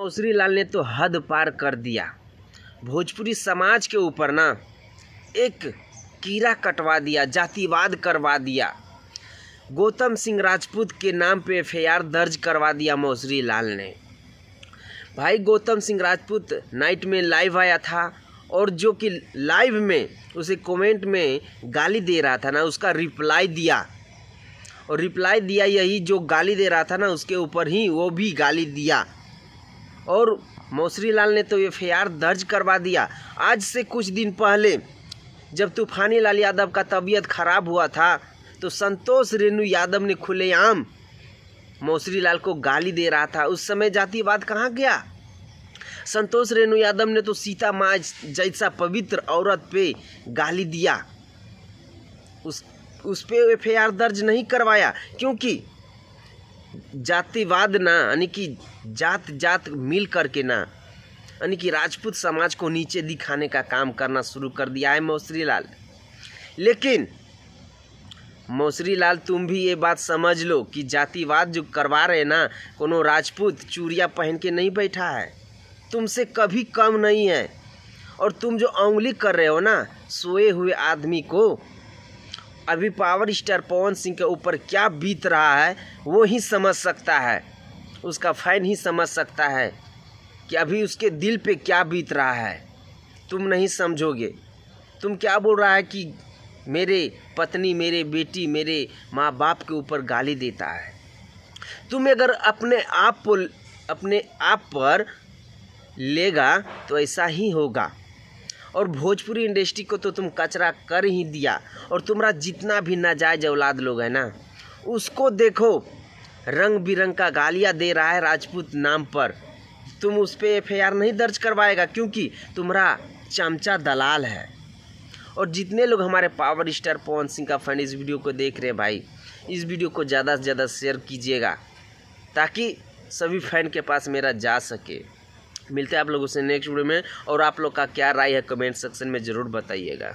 मौसरी लाल ने तो हद पार कर दिया। भोजपुरी समाज के ऊपर ना एक कीड़ा कटवा दिया, जातिवाद करवा दिया। गौतम सिंह राजपूत के नाम पे एफआईआर दर्ज करवा दिया मौसरी लाल ने। भाई गौतम सिंह राजपूत नाइट में लाइव आया था और जो कि लाइव में उसे कमेंट में गाली दे रहा था ना, उसका रिप्लाई दिया। और रिप्लाई दिया यही जो गाली दे रहा था ना, उसके ऊपर ही वो भी गाली दिया। और मौसरी लाल ने तो एफआईआर दर्ज करवा दिया। आज से कुछ दिन पहले जब तूफानी लाल यादव का तबीयत खराब हुआ था तो संतोष रेणु यादव ने खुलेआम मौसरी लाल को गाली दे रहा था। उस समय जातिवाद कहाँ गया? संतोष रेणु यादव ने तो सीता माँ जैसा पवित्र औरत पे गाली दिया, उस पे एफआईआर दर्ज नहीं करवाया, क्योंकि जातिवाद ना यानी कि जात जात मिल करके ना यानी कि राजपूत समाज को नीचे दिखाने का काम करना शुरू कर दिया है मौसरी लाल। लेकिन मौसरी लाल तुम भी ये बात समझ लो कि जातिवाद जो करवा रहे ना, कोनो राजपूत चूड़िया पहन के नहीं बैठा है, तुमसे कभी कम नहीं है। और तुम जो उंगली कर रहे हो ना सोए हुए आदमी को, अभी पावर स्टार पवन सिंह के ऊपर क्या बीत रहा है वो ही समझ सकता है, उसका फैन ही समझ सकता है कि अभी उसके दिल पे क्या बीत रहा है। तुम नहीं समझोगे। तुम क्या बोल रहा है कि मेरे पत्नी, मेरे बेटी, मेरे माँ बाप के ऊपर गाली देता है। तुम अगर अपने आप पर लेगा तो ऐसा ही होगा। और भोजपुरी इंडस्ट्री को तो तुम कचरा कर ही दिया। और तुम्हारा जितना भी नाजायज औलाद लोग है ना, उसको देखो रंग बिरंग का गालियाँ दे रहा है राजपूत नाम पर। तुम उस पर एफआईआर नहीं दर्ज करवाएगा क्योंकि तुम्हारा चमचा दलाल है। और जितने लोग हमारे पावर स्टार पवन सिंह का फैन इस वीडियो को देख रहे हैं भाई, इस वीडियो को ज़्यादा से ज़्यादा शेयर कीजिएगा ताकि सभी फैन के पास मेरा जा सके। मिलते हैं आप लोगों से नेक्स्ट वीडियो में। और आप लोग का क्या राय है कमेंट सेक्शन में ज़रूर बताइएगा।